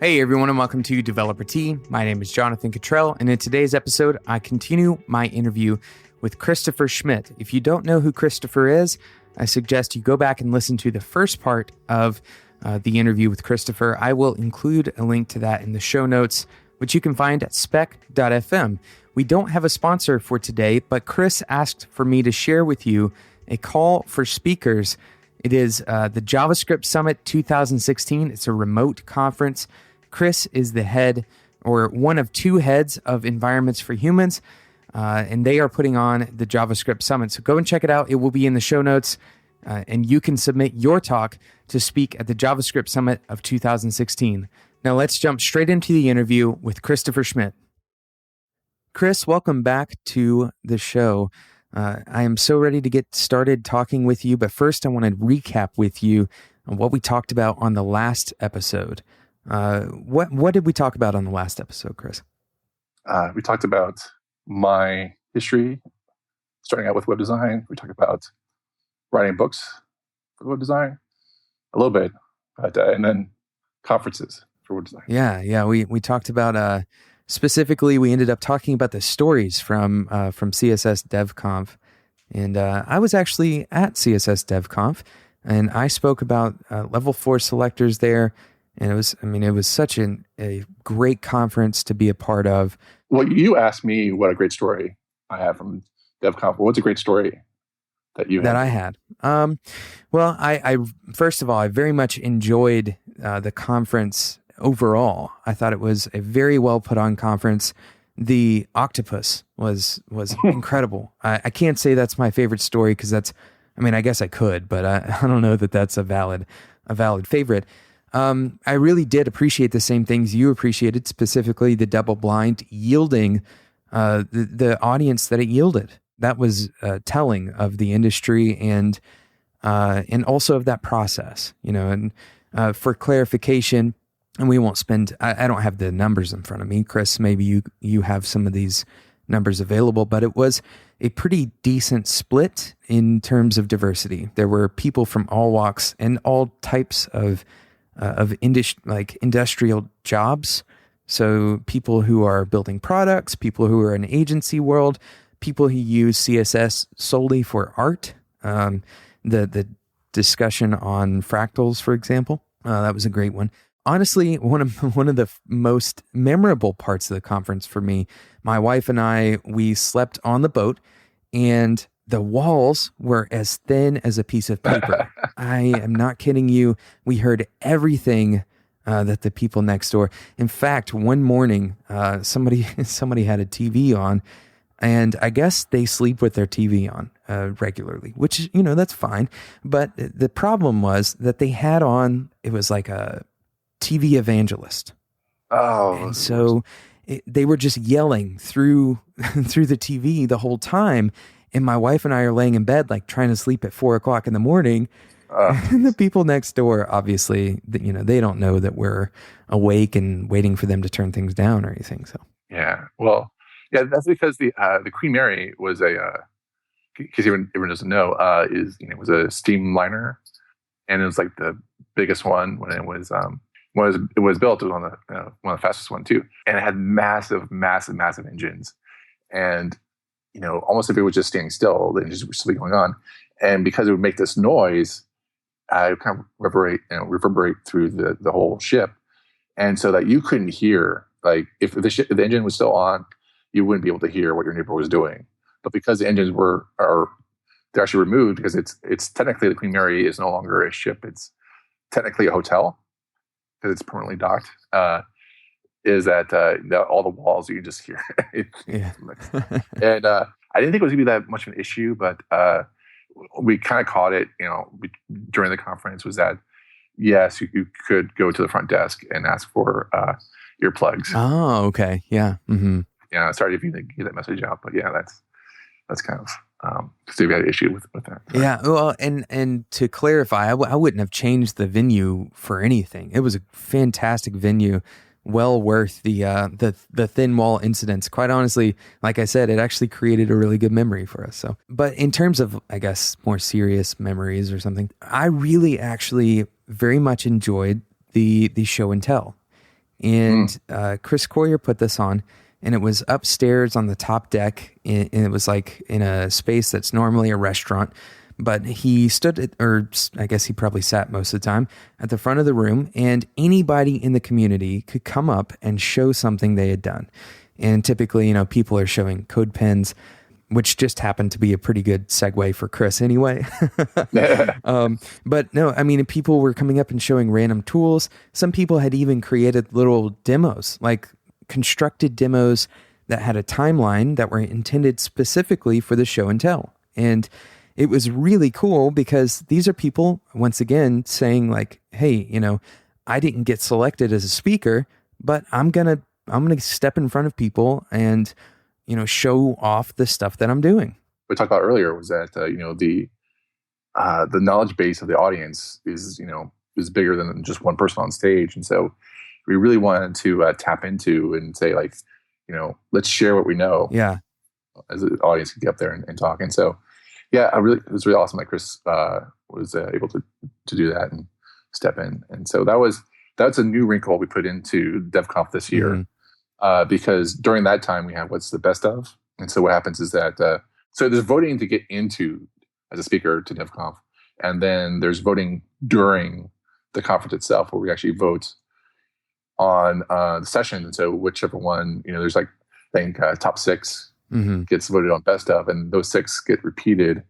Hey everyone, and welcome to Developer Tea. My name is Jonathan Cottrell, and in today's episode, I continue my interview with Christopher Schmitt. If you don't know who Christopher is, I suggest you go back and listen to the first part of the interview with Christopher. I will include a link to that in the show notes, which you can find at spec.fm. We don't have a sponsor for today, but Chris asked for me to share with you a call for speakers. It is the JavaScript Summit 2016. It's a remote conference. Chris is the head, or one of two heads of Environments for Humans, and they are putting on the JavaScript Summit. So go and check it out. It will be in the show notes, and you can submit your talk to speak at the JavaScript Summit of 2016. Now let's jump straight into the interview with Christopher Schmitt. Chris, welcome back to the show. I am so ready to get started talking with you, but first I want to recap with you on what we talked about on the last episode. What did we talk about on the last episode, Chris? We talked about my history, starting out with web design. We talked about writing books for web design, a little bit, and then conferences for web design. Yeah. We talked about specifically. We ended up talking about the stories from CSS DevConf, and I was actually at CSS DevConf, and I spoke about level 4 selectors there. And it was such a great conference to be a part of. Well, you asked me what a great story I have from DevConf. What's a great story that you had? That I had? Well, I first of all, I very much enjoyed the conference overall. I thought it was a very well put on conference. The octopus was incredible. I can't say that's my favorite story because I guess I could, but I don't know that that's a valid favorite. I really did appreciate the same things you appreciated, specifically the double blind yielding the audience that it yielded. That was telling of the industry and also of that process, And for clarification, and we won't spend. I don't have the numbers in front of me, Chris. Maybe you have some of these numbers available, but it was a pretty decent split in terms of diversity. There were people from all walks and all types of industrial jobs. So people who are building products, people who are in agency world, people who use CSS solely for art. The discussion on fractals, for example, that was a great one. Honestly, one of the most memorable parts of the conference for me, my wife and I, we slept on the boat, and the walls were as thin as a piece of paper. I am not kidding you. We heard everything that the people next door. In fact, one morning, somebody had a TV on, and I guess they sleep with their TV on regularly, which, that's fine. But the problem was that they had on, it was like a TV evangelist. Oh. And so they were just yelling through the TV the whole time. And my wife and I are laying in bed, like trying to sleep at 4:00 in the morning. And the people next door, obviously, they don't know that we're awake and waiting for them to turn things down or anything. So yeah, well, yeah, that's because the Queen Mary was because everyone doesn't know, was a steam liner, and it was like the biggest one when it was built. It was one of the fastest one too, and it had massive engines, and almost if it was just standing still, the engines would still be going on. And because it would make this noise, it would kind of reverberate through the whole ship. And so that you couldn't hear, like if the engine was still on, you wouldn't be able to hear what your neighbor was doing. But because the engines they're actually removed, because it's technically, the Queen Mary is no longer a ship. It's technically a hotel because it's permanently docked. Is that all the walls you can just hear. Yeah. And I didn't think it was going to be that much of an issue, but we kind of caught it, during the conference, was that, yes, you could go to the front desk and ask for earplugs. Oh, okay. Yeah. Mm-hmm. Yeah, sorry if you didn't get that message out, but yeah, that's kind of, so we had an issue with that. Sorry. Yeah, well, and to clarify, I wouldn't have changed the venue for anything. It was a fantastic venue. Well worth the thin wall incidents. Quite honestly, like I said, it actually created a really good memory for us. So, but in terms of, I guess, more serious memories or something, I really actually very much enjoyed the show and tell. And Chris Coyier put this on, and it was upstairs on the top deck, and it was like in a space that's normally a restaurant. But he stood or I guess he probably sat most of the time at the front of the room, and anybody in the community could come up and show something they had done. And typically, people are showing code pens, which just happened to be a pretty good segue for Chris anyway. But no, I mean, people were coming up and showing random tools. Some people had even created little demos, like constructed demos that had a timeline that were intended specifically for the show and tell. And it was really cool because these are people, once again, saying like, hey, I didn't get selected as a speaker, but I'm going to step in front of people and, show off the stuff that I'm doing. We talked about earlier was that, the knowledge base of the audience is bigger than just one person on stage. And so we really wanted to tap into and say like, let's share what we know. Yeah. As an audience can get up there and talk. And so, yeah, it was really awesome that Chris was able to do that and step in. And so that's a new wrinkle we put into DevConf this year, because during that time we have what's the best of. And so what happens is that so there's voting to get into as a speaker to DevConf, and then there's voting during the conference itself where we actually vote on the session. And so whichever one, there's like I think top 6. Gets voted on best of, and those 6 get repeated.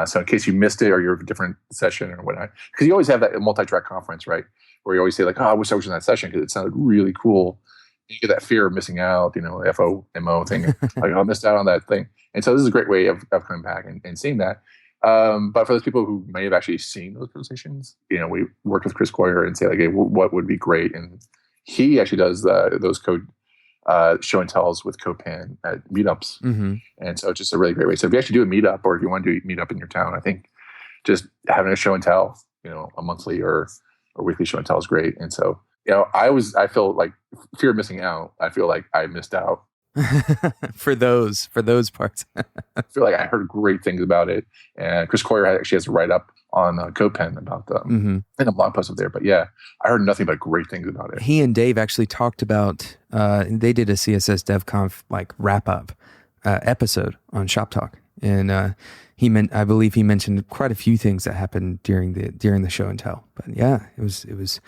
So in case you missed it or you're a different session or whatnot, because you always have that multi-track conference, right? Where you always say like, I wish I was in that session because it sounded really cool. You get that fear of missing out, FOMO thing. Like, I missed out on that thing. And so this is a great way of coming back and seeing that. But for those people who may have actually seen those presentations, we worked with Chris Coyier and say like, hey, what would be great? And he actually does those code show and tells with CodePen at meetups. And so it's just a really great way. So if you actually do a meetup, or if you want to do a meetup in your town, I think just having a show and tell, a monthly or weekly show and tell is great. And so, I feel like fear of missing out. I feel like I missed out for those parts. I feel like I heard great things about it. And Chris Coyier actually has a write up on CodePen about them and a blog post up there. But yeah, I heard nothing but great things about it. He and Dave actually talked about, they did a CSS DevConf like wrap up episode on Shop Talk. And I believe he mentioned quite a few things that happened during the show and tell. But yeah, it was,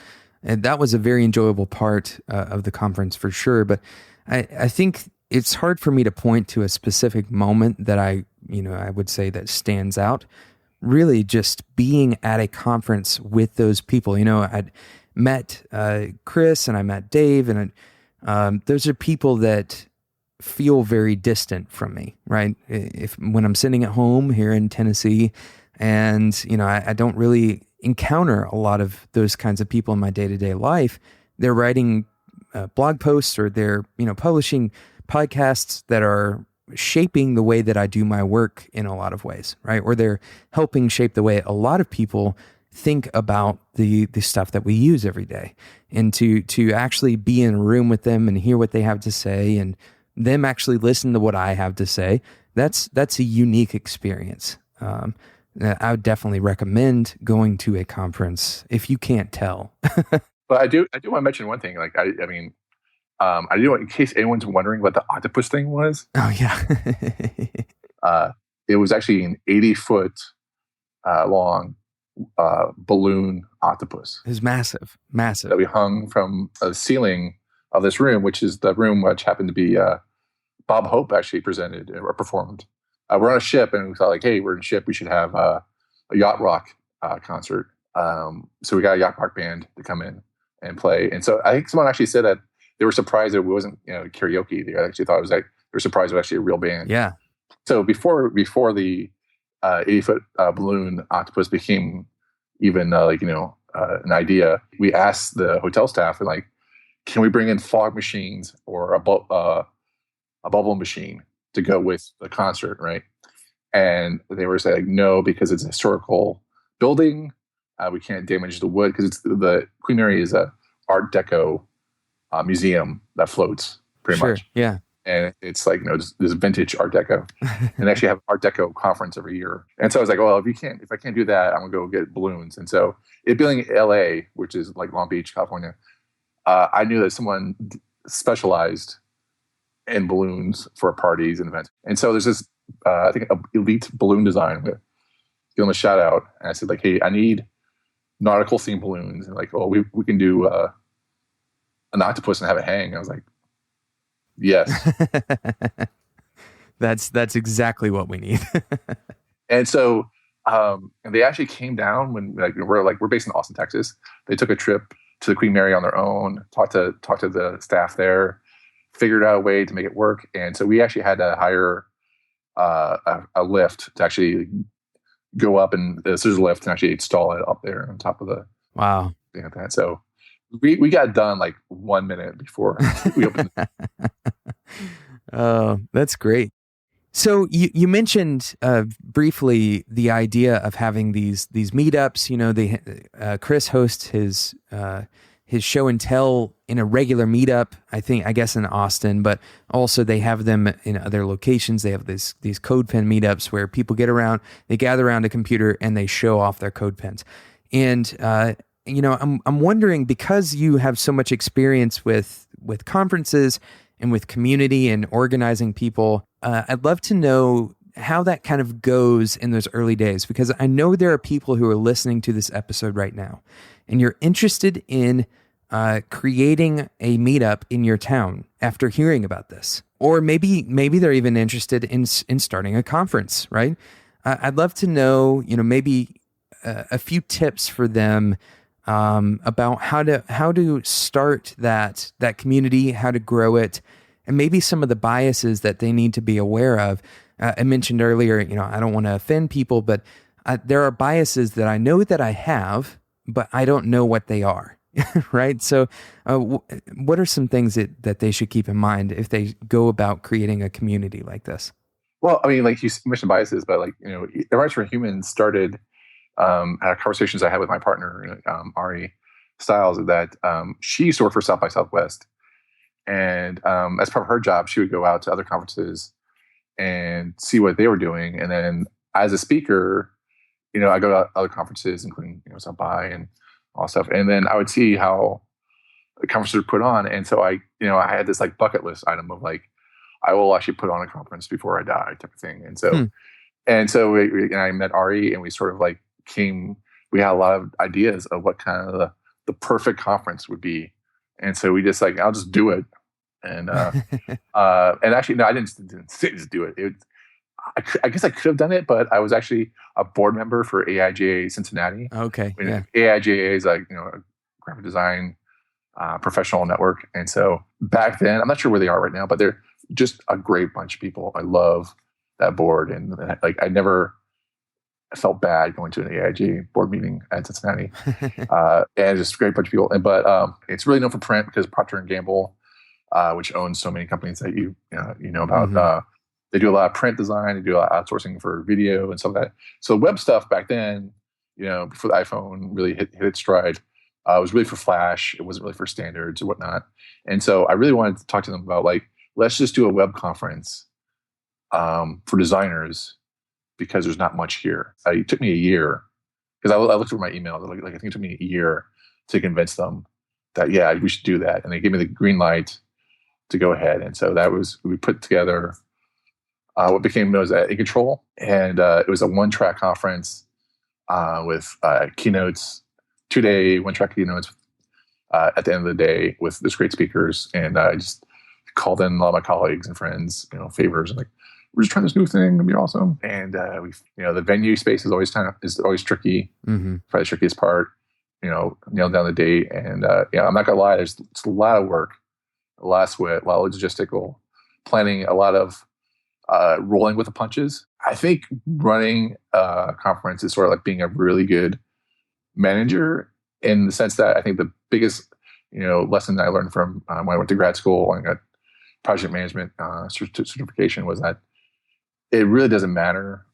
and that was a very enjoyable part of the conference for sure. But I think it's hard for me to point to a specific moment that I would say that stands out. Really just being at a conference with those people. I'd met Chris and I met Dave, and those are people that feel very distant from me, right? When I'm sitting at home here in Tennessee, and I don't really encounter a lot of those kinds of people in my day-to-day life. They're writing blog posts, or they're publishing podcasts that are shaping the way that I do my work in a lot of ways, right? Or they're helping shape the way a lot of people think about the stuff that we use every day. And to actually be in a room with them and hear what they have to say, and them actually listen to what I have to say, that's a unique experience. I would definitely recommend going to a conference if you can't tell. But I do want to mention one thing. Like I do want, in case anyone's wondering what the octopus thing was. Oh yeah. It was actually an 80-foot long balloon octopus. It was massive that we hung from the ceiling of this room, which is the room which happened to be Bob Hope actually presented or performed. We're on a ship, and we thought like, hey, we're in a ship, we should have a yacht rock concert. So we got a yacht rock band to come in and play. And so I think someone actually said that they were surprised that it wasn't karaoke. They actually thought it was like, they were surprised it was actually a real band. Yeah. So before the 80-foot balloon octopus became even an idea, we asked the hotel staff, like, can we bring in fog machines or a bubble machine to go with the concert, right? And they were saying no, because it's a historical building. We can't damage the wood, because it's the Queen Mary is a Art Deco museum that floats pretty much. Yeah. And it's like, this vintage Art Deco. And they actually have Art Deco conference every year. And so I was like, well, if I can't do that, I'm gonna go get balloons. And so it being LA, which is like Long Beach, California, I knew that someone specialized in balloons for parties and events. And so there's this, I think, a elite balloon design. Give them a shout out. And I said, like, hey, I need nautical themed balloons. And like, oh, we can do an octopus and have it hang. I was like, yes. That's exactly what we need. And so, and they actually came down when we're based in Austin, Texas. They took a trip to the Queen Mary on their own, talked to the staff there, figured out a way to make it work. And so we actually had to hire a lift to actually go up, and this is a lift and actually install it up there on top of the thing like that. So we got done like 1 minute before we opened. Oh, that's great. So you mentioned briefly the idea of having these meetups. You know, Chris hosts his show and tell in a regular meetup. I guess in Austin, but also they have them in other locations. They have these CodePen meetups where people get around, they gather around a computer and they show off their CodePens. And you know, I'm wondering, because you have so much experience with conferences and with community and organizing people, I'd love to know how that kind of goes in those early days, because I know there are people who are listening to this episode right now and you're interested in creating a meetup in your town after hearing about this, or maybe they're even interested in starting a conference, right? I'd love to know, you know, maybe a few tips for them about how to start that community, how to grow it, and maybe some of the biases that they need to be aware of. I mentioned earlier, you know, I don't want to offend people, but there are biases that I know that I have, but I don't know what they are, right? So what are some things that they should keep in mind if they go about creating a community like this? Well, I mean, like you mentioned biases, but like, you know, the Rights for Humans started conversations I had with my partner, Ari Stiles, that she used to work for South by Southwest. And as part of her job, she would go out to other conferences and see what they were doing. And then as a speaker, you know, I go to other conferences, including, you know, South by and all stuff. And then I would see how the conferences were put on. And so I had this like bucket list item of like, I will actually put on a conference before I die type of thing. And so, I met Ari, and we sort of like we had a lot of ideas of what kind of the perfect conference would be. And so we just like, I'll just do it. And actually, no, I didn't just do it. I guess I could have done it, but I was actually a board member for AIGA Cincinnati. Okay. Yeah. AIGA is like, you know, a graphic design professional network. And so back then, I'm not sure where they are right now, but they're just a great bunch of people. I love that board. And like, I never felt bad going to an AIG board meeting at Cincinnati. And just a great bunch of people. But it's really known for print because Procter & Gamble, which owns so many companies that you know about, Mm-hmm. They do a lot of print design. They do a lot of outsourcing for video and some of that. So web stuff back then, you know, before the iPhone really hit its stride, it was really for Flash. It wasn't really for standards or whatnot. And so I really wanted to talk to them about like, let's just do a web conference for designers, because there's not much here. It took me a year, because I looked over my email. Like I think it took me a year to convince them that, yeah, we should do that. And they gave me the green light to go ahead. And so we put together what became known as In-Control. And it was a one-track conference with keynotes, 2-day one-track keynotes at the end of the day with this great speakers. And I just called in a lot of my colleagues and friends, you know, favors, and like, we're just trying this new thing. It'll be awesome. And the venue space is always tricky. Mm-hmm. Probably the trickiest part. You know, nail down the date. And I'm not gonna lie, it's a lot of work, a lot of sweat, a lot of logistical planning, a lot of rolling with the punches. I think running a conference is sort of like being a really good manager, in the sense that I think the biggest, you know, lesson that I learned from when I went to grad school and got project management certification was that it really doesn't matter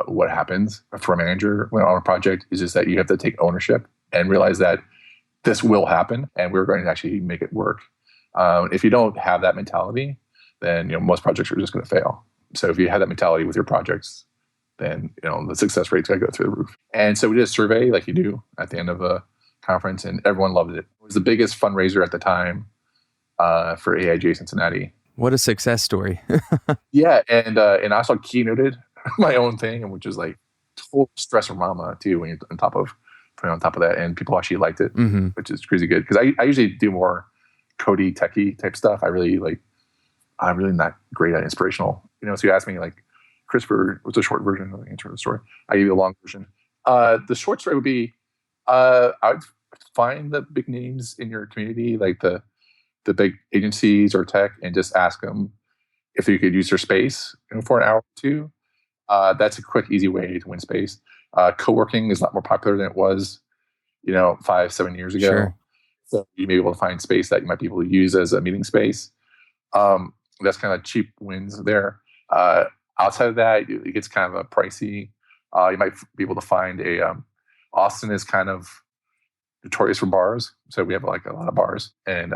what happens for a manager when on a project. Is just that you have to take ownership and realize that this will happen and we're going to actually make it work. If you don't have that mentality, then, you know, most projects are just going to fail. So if you have that mentality with your projects, then, you know, the success rate's going to go through the roof. And so we did a survey like you do at the end of a conference, and everyone loved it. It was the biggest fundraiser at the time for AIGA Cincinnati. What a success story. Yeah, and I also keynoted my own thing, which is like total stress or mama too when you're putting on top of that, and people actually liked it, which is crazy good because I usually do more codey techie type stuff. I'm really not great at inspirational. So you ask me like, Christopher, what's the short version of the answer to the story? I give you a long version. The short story would be, I would find the big names in your community, like the big agencies or tech, and just ask them if you could use their space for an hour or two. That's a quick, easy way to win space. Co-working is a lot more popular than it was, 5-7 years ago. Sure. So you may be able to find space that you might be able to use as a meeting space. That's kind of cheap wins there. Outside of that, it gets kind of pricey. You might be able to find Austin is kind of notorious for bars. So we have like a lot of bars. And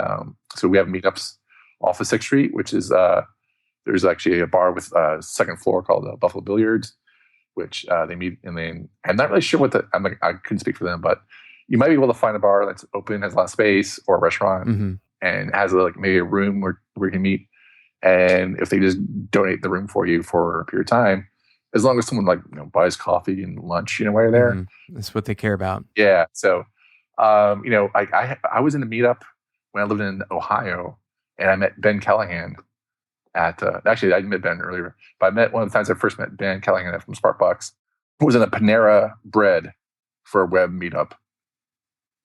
so we have meetups off of 6th Street, which is, there's actually a bar with a second floor called Buffalo Billiards, which they meet. And then I'm not really sure I couldn't speak for them, but you might be able to find a bar that's open, has a lot of space, or a restaurant, and has maybe a room where you can meet. And if they just donate the room for you for a period of time, as long as someone buys coffee and lunch, while you're there, that's what they care about. Yeah. So, I was in a meetup when I lived in Ohio, and I met Ben Callahan at. Actually, I met Ben earlier, but I met one of the times I first met Ben Callahan from Sparkbox. Was in a Panera Bread for a web meetup,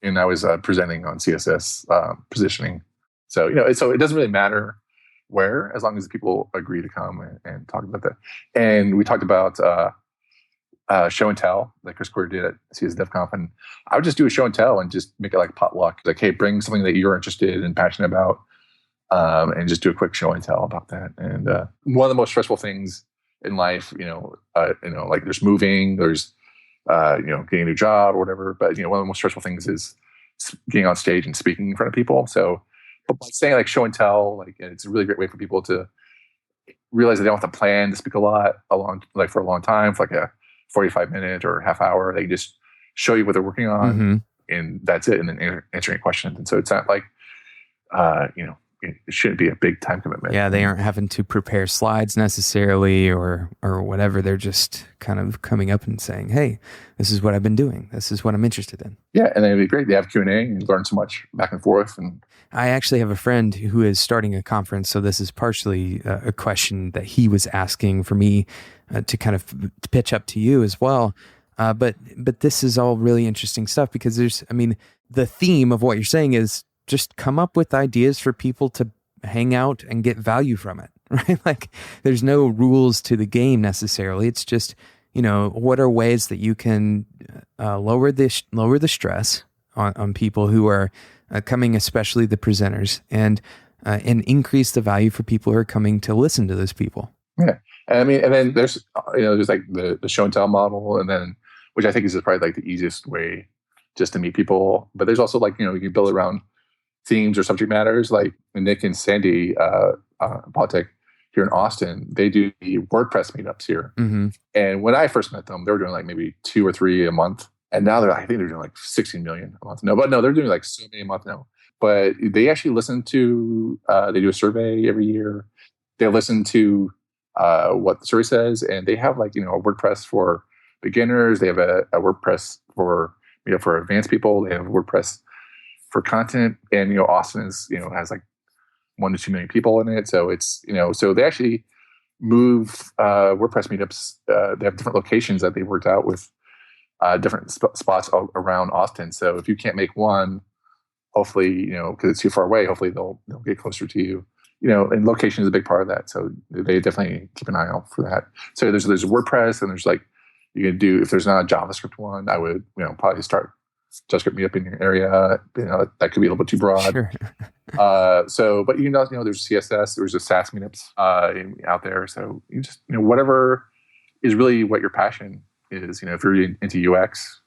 and I was presenting on CSS positioning. So so it doesn't really matter where, as long as people agree to come and talk about that. And we talked about show and tell, like Chris Quarter did at CS DevConf. And I would just do a show and tell and just make it like potluck. Like, hey, bring something that you're interested and passionate about, and just do a quick show and tell about that. And one of the most stressful things in life, like there's moving, there's getting a new job or whatever. But one of the most stressful things is getting on stage and speaking in front of people. So, but by saying like show and tell, it's a really great way for people to realize they don't have to plan to speak for a long time, for like a 45-minute or half hour. They just show you what they're working on, and that's it. And then answering questions. And so it's not like, it shouldn't be a big time commitment. Yeah, they aren't having to prepare slides necessarily or whatever. They're just kind of coming up and saying, hey, this is what I've been doing. This is what I'm interested in. Yeah, and then it'd be great. They have Q&A and you learn so much back and forth. And I actually have a friend who is starting a conference, so this is partially a question that he was asking for me to kind of pitch up to you as well. But this is all really interesting stuff because the theme of what you're saying is just come up with ideas for people to hang out and get value from it, right? Like there's no rules to the game necessarily. It's just, what are ways that you can lower the stress on people who are coming, especially the presenters, and increase the value for people who are coming to listen to those people. Yeah. And then there's, there's like the show and tell model, and then, which I think is probably like the easiest way just to meet people. But there's also you can build around themes or subject matters, like Nick and Sandy Politic here in Austin. They do the WordPress meetups here. And when I first met them, they were doing like maybe 2 or 3 a month. And now I think they're doing like 16 million a month. No, they're doing like so many a month now. But they actually listen to, they do a survey every year. They listen to what the survey says, and they have a WordPress for beginners. They have a WordPress for advanced people. They have WordPress for content, and Austin is has like 1 to 2 million people in it. So it's so they actually move WordPress meetups. They have different locations that they worked out with different spots around Austin. So if you can't make one, hopefully because it's too far away, hopefully they'll get closer to you. And location is a big part of that. So they definitely keep an eye out for that. So there's WordPress, and there's you can do, if there's not a JavaScript one, I would probably start JavaScript meetup in your area. That could be a little bit too broad. Sure. But there's CSS, there's a SAS meetups out there. So you just whatever is really what your passion is. If you're into UX,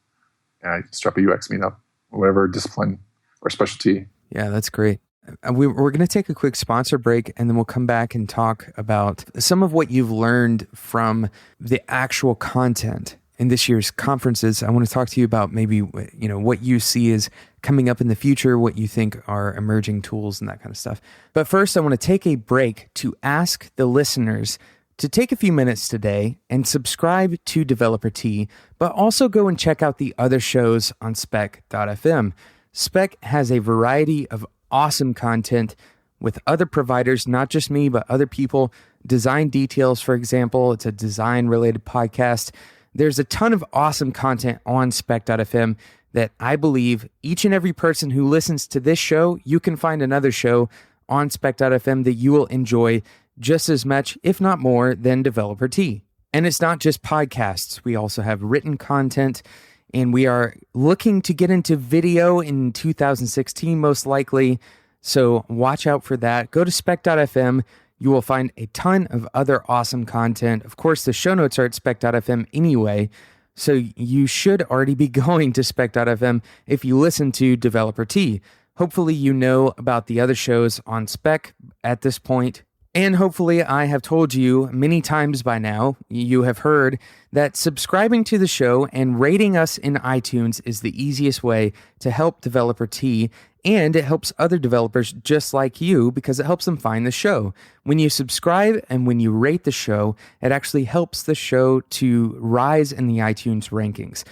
start a UX meetup, whatever discipline or specialty. Yeah, that's great. We're going to take a quick sponsor break, and then we'll come back and talk about some of what you've learned from the actual content in this year's conferences. I want to talk to you about maybe, what you see is coming up in the future, what you think are emerging tools and that kind of stuff. But first, I want to take a break to ask the listeners to take a few minutes today and subscribe to Developer Tea, but also go and check out the other shows on spec.fm. Spec has a variety of awesome content with other providers, not just me, but other people. Design Details, for example, it's a design-related podcast. There's a ton of awesome content on spec.fm that I believe each and every person who listens to this show, you can find another show on spec.fm that you will enjoy just as much, if not more, than Developer Tea. And it's not just podcasts. We also have written content, and we are looking to get into video in 2016, most likely. So watch out for that. Go to spec.fm. You will find a ton of other awesome content. Of course, the show notes are at spec.fm anyway, so you should already be going to spec.fm if you listen to Developer Tea. Hopefully you know about the other shows on Spec at this point. And hopefully I have told you many times by now, you have heard that subscribing to the show and rating us in iTunes is the easiest way to help Developer Tea, and it helps other developers just like you because it helps them find the show. When you subscribe and when you rate the show, it actually helps the show to rise in the iTunes rankings.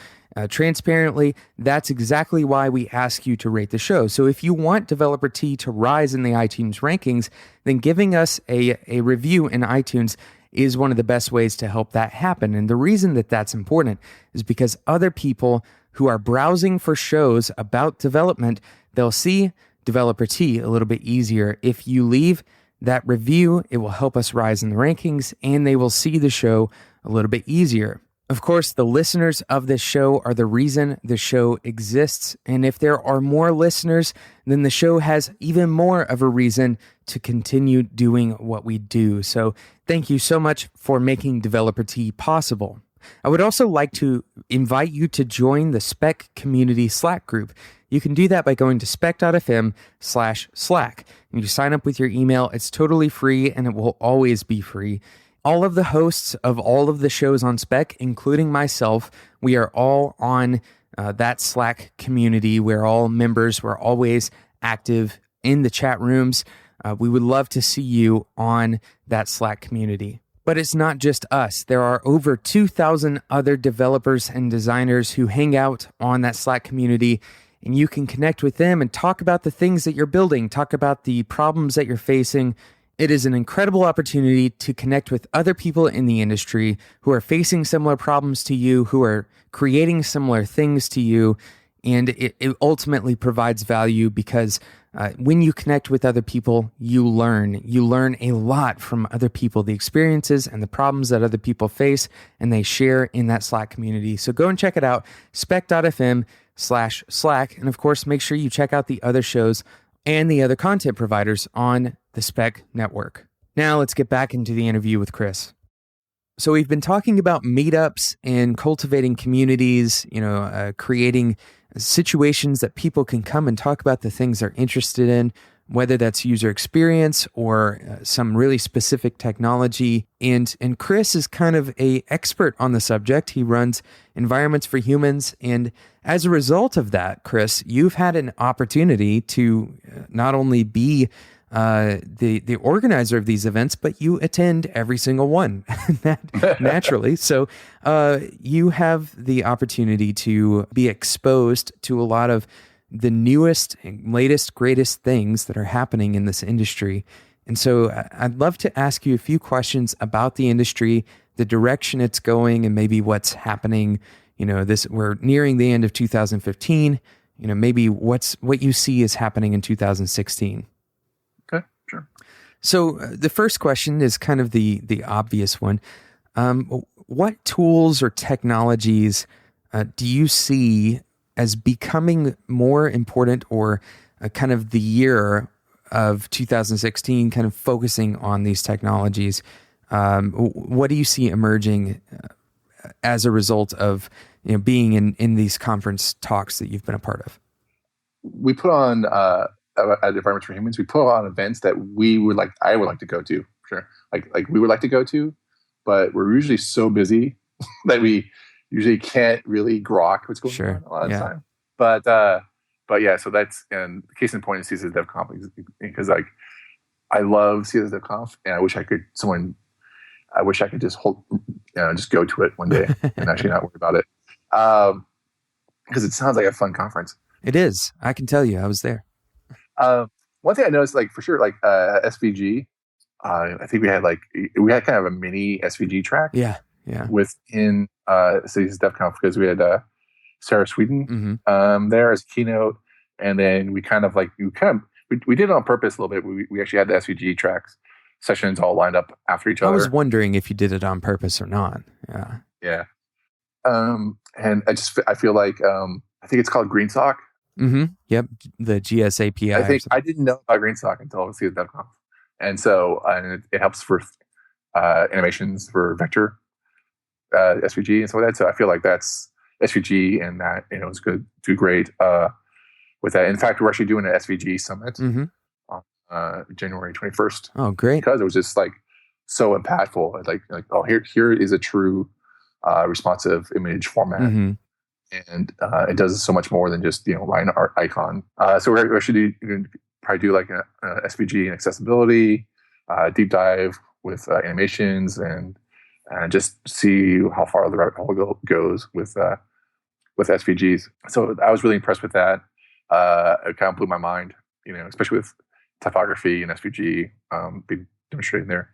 Transparently, that's exactly why we ask you to rate the show. So if you want Developer Tea to rise in the iTunes rankings, then giving us a review in iTunes is one of the best ways to help that happen. And the reason that that's important is because other people who are browsing for shows about development, they'll see Developer Tea a little bit easier. If you leave that review, it will help us rise in the rankings, and they will see the show a little bit easier. Of course, the listeners of this show are the reason the show exists. And if there are more listeners, then the show has even more of a reason to continue doing what we do. So thank you so much for making Developer Tea possible. I would also like to invite you to join the Spec Community Slack group. You can do that by going to spec.fm/Slack. And you sign up with your email. It's totally free, and it will always be free. All of the hosts of all of the shows on Spec, including myself, we are all on that Slack community. We're all members. We're always active in the chat rooms. We would love to see you on that Slack community. But it's not just us. There are over 2,000 other developers and designers who hang out on that Slack community, and you can connect with them and talk about the things that you're building, talk about the problems that you're facing. It is an incredible opportunity to connect with other people in the industry who are facing similar problems to you, who are creating similar things to you, and it ultimately provides value because when you connect with other people, you learn. You learn a lot from other people, the experiences and the problems that other people face, and they share in that Slack community. So go and check it out, spec.fm/Slack, and of course, make sure you check out the other shows and the other content providers on the Spec Network. Now let's get back into the interview with Chris. So we've been talking about meetups and cultivating communities, creating situations that people can come and talk about the things they're interested in, whether that's user experience or some really specific technology. And Chris is kind of an expert on the subject. He runs Environments for Humans. And as a result of that, Chris, you've had an opportunity to not only be the organizer of these events, but you attend every single one naturally. So you have the opportunity to be exposed to a lot of the newest, latest, greatest things that are happening in this industry. And so I'd love to ask you a few questions about the industry, the direction it's going, and maybe what's happening. We're nearing the end of 2015. Maybe what you see is happening in 2016. Okay, sure. So the first question is kind of the obvious one. What tools or technologies do you see as becoming more important, or kind of the year of 2016 kind of focusing on these technologies? What do you see emerging as a result of being in these conference talks that you've been a part of? We put on at Environments for Humans, we put on events that I would like to go to, sure. Like we would like to go to, but we're usually so busy that we usually can't really grok what's going on a lot of the time. But yeah, so that's, and the case in point is CSS Dev Conf, because like I love CSS Dev Conf, and I wish I could just just go to it one day and actually not worry about it. Because it sounds like a fun conference. It is. I can tell you, I was there. One thing I noticed, like for sure, like SVG, I think we had kind of a mini SVG track. Yeah. Within CSS Dev Conf, because we had Sarah Sweden there as a keynote, and then we did it on purpose a little bit. We actually had the SVG tracks sessions all lined up after each other. I was wondering if you did it on purpose or not. Yeah. And I feel like I think it's called GreenSock. Yep, the GS API. I think I didn't know about GreenSock until I was at DevConf, and so it helps for animations for vector SVG and stuff like that. So I feel like that's SVG, and that is good, do great with that. In fact, we're actually doing an SVG summit on January 21st. Oh, great! Because it was just like so impactful. Like oh, here is a true responsive image format. And it does so much more than just line art icon. So we're actually probably do like a SVG and accessibility deep dive with animations and just see how far the rabbit hole goes with SVGs. So I was really impressed with that. It kind of blew my mind, especially with typography and SVG being demonstrated there.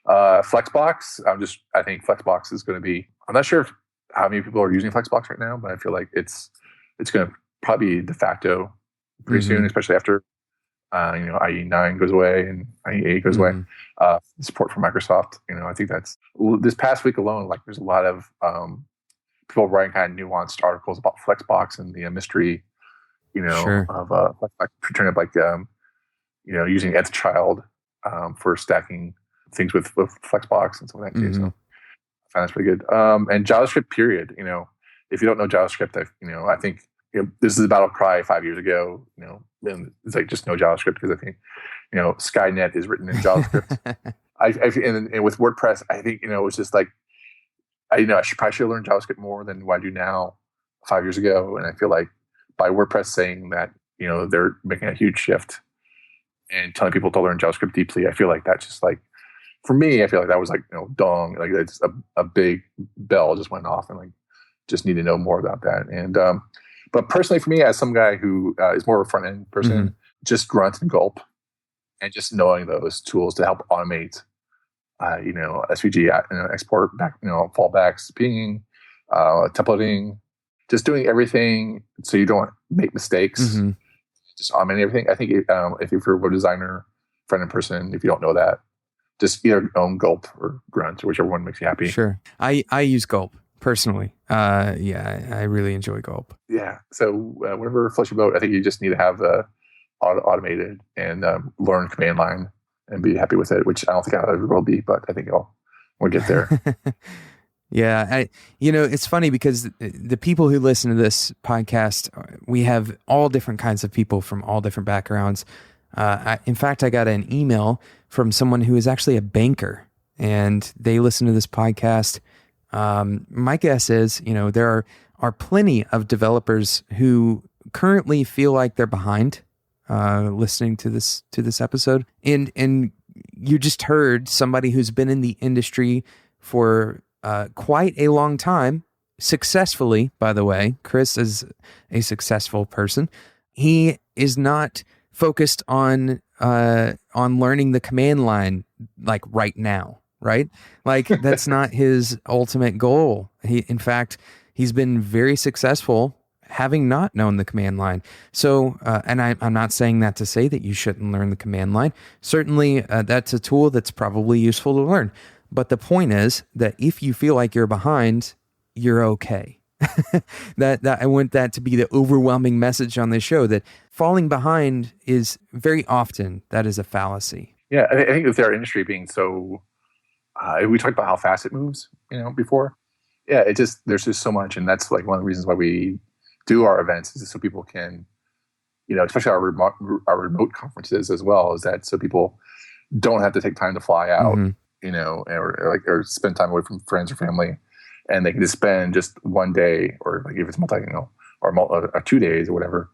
Flexbox, I think Flexbox is going to be. I'm not sure how many people are using Flexbox right now, but I feel like it's going to probably be de facto pretty soon, especially after IE9 goes away and IE8 goes away. Support for Microsoft, I think that's this past week alone. Like, there's a lot of people writing kind of nuanced articles about Flexbox and the mystery, of Flexbox, turning up like using Nthchild for stacking things with Flexbox and stuff like that too. So I find that's pretty good. And JavaScript, period. If you don't know JavaScript, I think this is a battle cry 5 years ago. And it's like just no JavaScript, because I think Skynet is written in JavaScript. And with WordPress, I think it's just like I should learn JavaScript more than what I do now 5 years ago. And I feel like by WordPress saying that they're making a huge shift and telling people to learn JavaScript deeply, I feel like that's just like, for me, I feel like that was like dong, like it's a big bell just went off, and like just need to know more about that. And but personally, for me, as some guy who is more of a front end person, just Grunt and Gulp, and just knowing those tools to help automate, SVG, export back, fallbacks, pinging, templating, just doing everything so you don't make mistakes. Just automating everything. I think if you're a web designer, front end person, if you don't know that, just either own Gulp or Grunt, or whichever one makes you happy. Sure. I use Gulp personally. I really enjoy Gulp. Yeah. So whenever floats your boat, I think you just need to have automated and learn command line and be happy with it, which I don't think I'll ever will be, but I think we'll get there. Yeah. It's funny because the people who listen to this podcast, we have all different kinds of people from all different backgrounds. In fact, I got an email from someone who is actually a banker, and they listen to this podcast. My guess is, there are plenty of developers who currently feel like they're behind listening to this episode. And you just heard somebody who's been in the industry for quite a long time, successfully, by the way. Chris is a successful person. He is not focused on learning the command line like right now, right? Like that's not his ultimate goal. In fact, he's been very successful having not known the command line. So, and I'm not saying that to say that you shouldn't learn the command line. Certainly, that's a tool that's probably useful to learn. But the point is that if you feel like you're behind, you're okay. that I want that to be the overwhelming message on this show, that falling behind is very often, that is a fallacy. Yeah, I think with our industry being so, we talked about how fast it moves, before. Yeah, there's just so much, and that's like one of the reasons why we do our events, is so people can, especially our remote conferences as well, is that so people don't have to take time to fly out, or spend time away from friends or family. and they can just spend just one day, or like if it's or 2 days or whatever,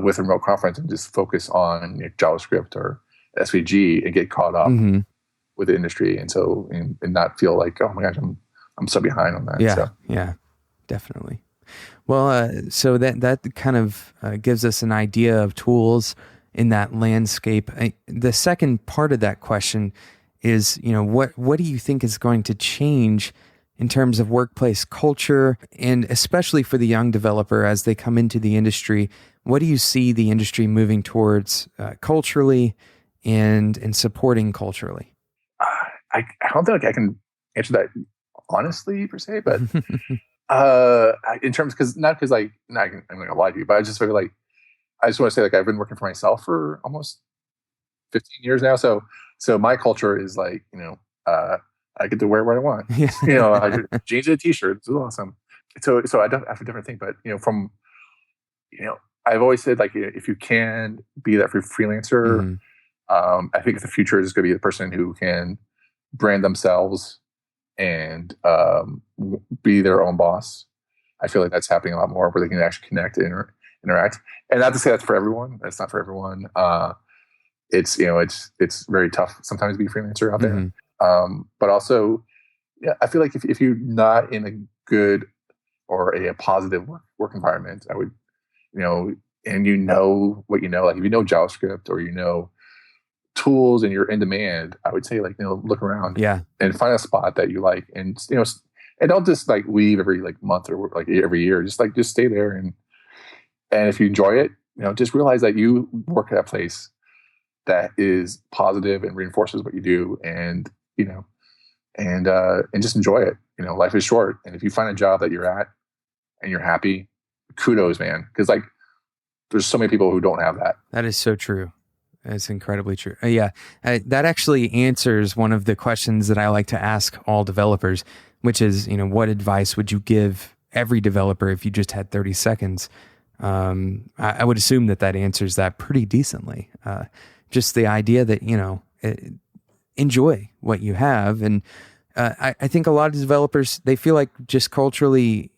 with a remote conference and just focus on JavaScript or SVG and get caught up with the industry, and so and not feel like, oh my gosh, I'm so behind on that. Yeah, so. yeah, definitely. Well, so that kind of gives us an idea of tools in that landscape. The second part of that question is, what do you think is going to change in terms of workplace culture, and especially for the young developer as they come into the industry? What do you see the industry moving towards culturally and supporting culturally? I don't think I can answer that honestly per se, but in terms, I'm not going to lie to you, but I just feel like I just want to say, like, I've been working for myself for almost 15 years now, so my culture is like, I get to wear what I want. I jeans and a t-shirt. It's awesome. So I don't have a different thing, but from I've always said, like, if you can be that freelancer, I think the future is going to be the person who can brand themselves and be their own boss. I feel like that's happening a lot more, where they can actually connect and interact. And not to say that's for everyone. That's not for everyone. It's very tough sometimes to be a freelancer out there. But also, yeah, I feel like if you're not in a good or a positive work environment, I would, and what like if JavaScript or tools and you're in demand, I would say, like, look around, and find a spot that you like, and and don't just like leave every like month or like every year. Just stay there, and if you enjoy it, just realize that you work at a place that is positive and reinforces what you do, and and just enjoy it. Life is short, and if you find a job that you're at and you're happy, kudos, man, because like there's so many people who don't have that. That is so true. That's incredibly true. That actually answers one of the questions that I like to ask all developers, which is, what advice would you give every developer if you just had 30 seconds? I would assume that answers that pretty decently. Just the idea that, enjoy what you have. And I think a lot of developers, they feel like just culturally,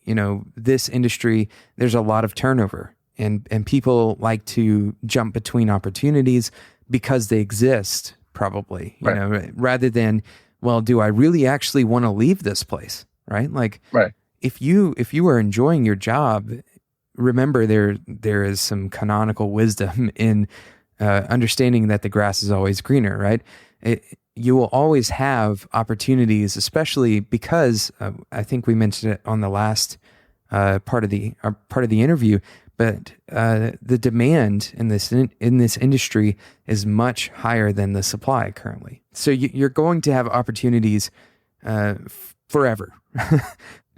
this industry, there's a lot of turnover. And people like to jump between opportunities because they exist, probably, rather than, well, do I really actually want to leave this place? Right? Like, if you are enjoying your job, remember there is some canonical wisdom in understanding that the grass is always greener, right? You will always have opportunities, especially because I think we mentioned it on the last part of the interview. But the demand in this industry is much higher than the supply currently. So you're going to have opportunities forever.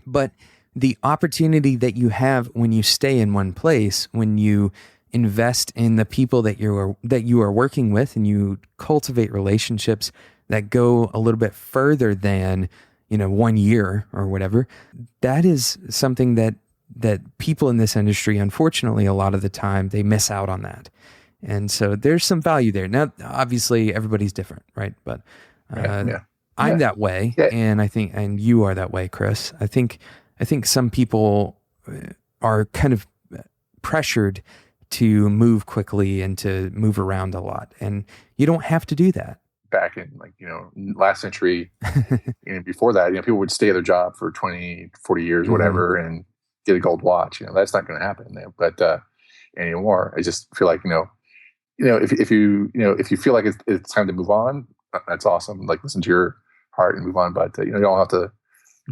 But the opportunity that you have when you stay in one place, when you invest in the people that you are working with, and you cultivate relationships that go a little bit further than 1 year or whatever, that is something that people in this industry, unfortunately, a lot of the time, they miss out on that. And so there's some value there. Now, obviously, everybody's different, right? But I'm that way, and I think, and you are that way, Chris. I think some people are kind of pressured to move quickly and to move around a lot, and you don't have to do that. Back in last century, and before that, people would stay at their job for 20, 40 years, whatever, and get a gold watch. That's not going to happen there. But anymore, I just feel like if you feel like it's time to move on, that's awesome. Like, listen to your heart and move on. But you don't have to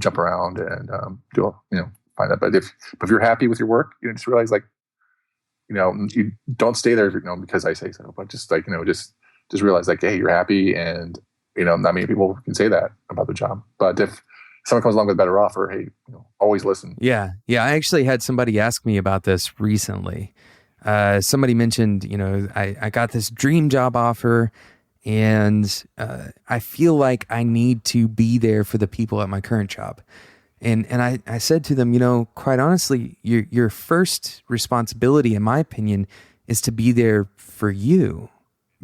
jump around and find that. But if you're happy with your work, just realize, like, you don't stay there because I say so. But just like just realize, like, hey, you're happy, and not many people can say that about the job. But if someone comes along with a better offer, hey, always listen. Yeah. I actually had somebody ask me about this recently. Somebody mentioned, I got this dream job offer, and I feel like I need to be there for the people at my current job. And I said to them, quite honestly, your first responsibility, in my opinion, is to be there for you,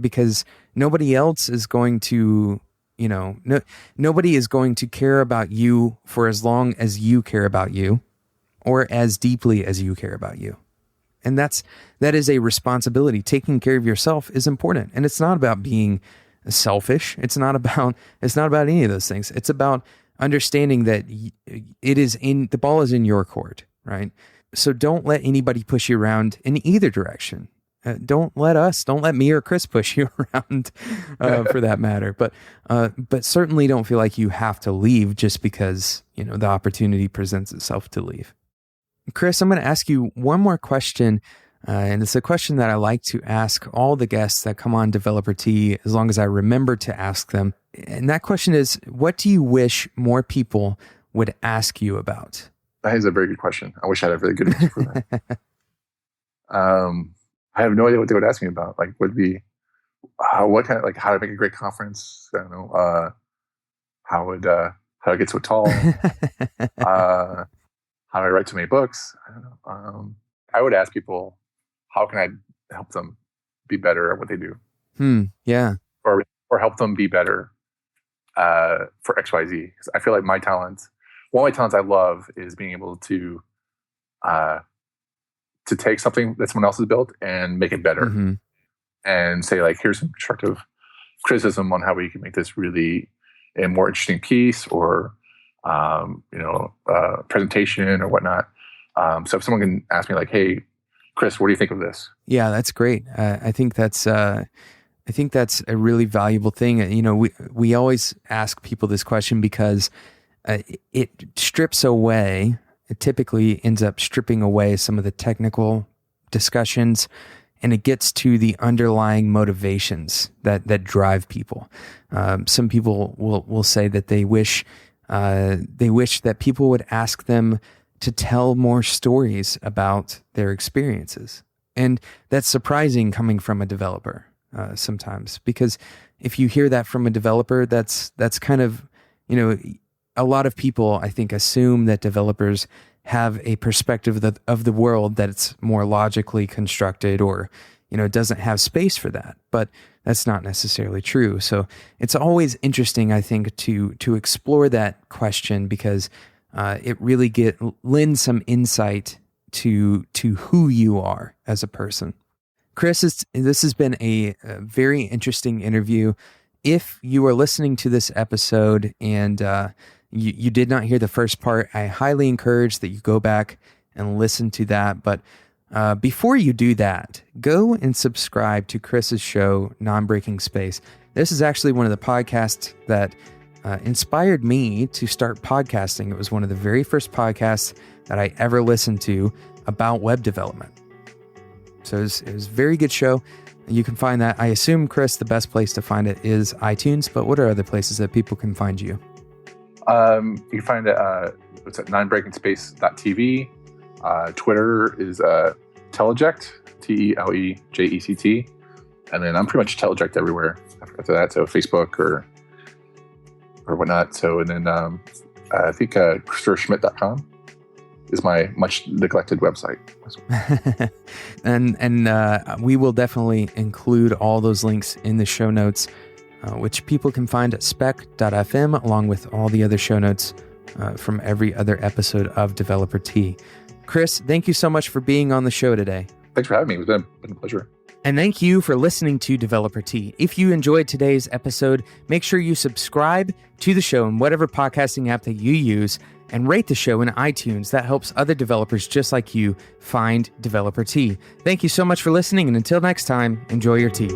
because nobody else is going to nobody is going to care about you for as long as you care about you, or as deeply as you care about you. And that is a responsibility. Taking care of yourself is important. And it's not about being selfish. It's not about any of those things. It's about understanding that the ball is in your court, right? So don't let anybody push you around in either direction. Don't let me or Chris push you around for that matter. But certainly don't feel like you have to leave just because, the opportunity presents itself to leave. Chris, I'm going to ask you one more question. And it's a question that I like to ask all the guests that come on Developer Tea, as long as I remember to ask them. And that question is, what do you wish more people would ask you about? That is a very good question. I wish I had a really good answer for that. I have no idea what they would ask me about. Like, how to make a great conference? I don't know. How to get so tall? How do I write so many books? I don't know. I would ask people, how can I help them be better at what they do? Yeah. Or help them be better for XYZ. Because I feel like one of my talents I love is being able to take something that someone else has built and make it better. Mm-hmm. And say, like, here's some constructive criticism on how we can make this really a more interesting piece, or presentation or whatnot. So if someone can ask me, like, hey, Chris, what do you think of this? Yeah, that's great. I think that's a really valuable thing. We always ask people this question because it strips away. It typically ends up stripping away some of the technical discussions, and it gets to the underlying motivations that drive people. Some people will say that they wish that people would ask them to tell more stories about their experiences. And that's surprising coming from a developer sometimes, because if you hear that from a developer, that's kind of, a lot of people, I think, assume that developers have a perspective of the world that's more logically constructed, or, doesn't have space for that. But that's not necessarily true. So it's always interesting, I think, to explore that question, because it really lends some insight to who you are as a person. Chris, this has been a very interesting interview. If you are listening to this episode and you did not hear the first part, I highly encourage that you go back and listen to that. But before you do that, go and subscribe to Chris's show, Non-Breaking Space. This is actually one of the podcasts that inspired me to start podcasting. It was one of the very first podcasts that I ever listened to about web development. So it was a very good show. You can find that. I assume, Chris, the best place to find it is iTunes, but what are other places that people can find you? You can find it it's at nonbreakingspace.tv. Twitter is Teleject, Teleject. And then I'm pretty much Teleject everywhere after that. So Facebook or whatnot. So, and then I think ChristopherSchmitt.com is my much neglected website. and we will definitely include all those links in the show notes, which people can find at spec.fm, along with all the other show notes from every other episode of Developer Tea. Chris, thank you so much for being on the show today. Thanks for having me. It's been a pleasure. And thank you for listening to Developer Tea. If you enjoyed today's episode, make sure you subscribe to the show in whatever podcasting app that you use, and rate the show in iTunes. That helps other developers just like you find Developer Tea. Thank you so much for listening, and until next time, enjoy your tea.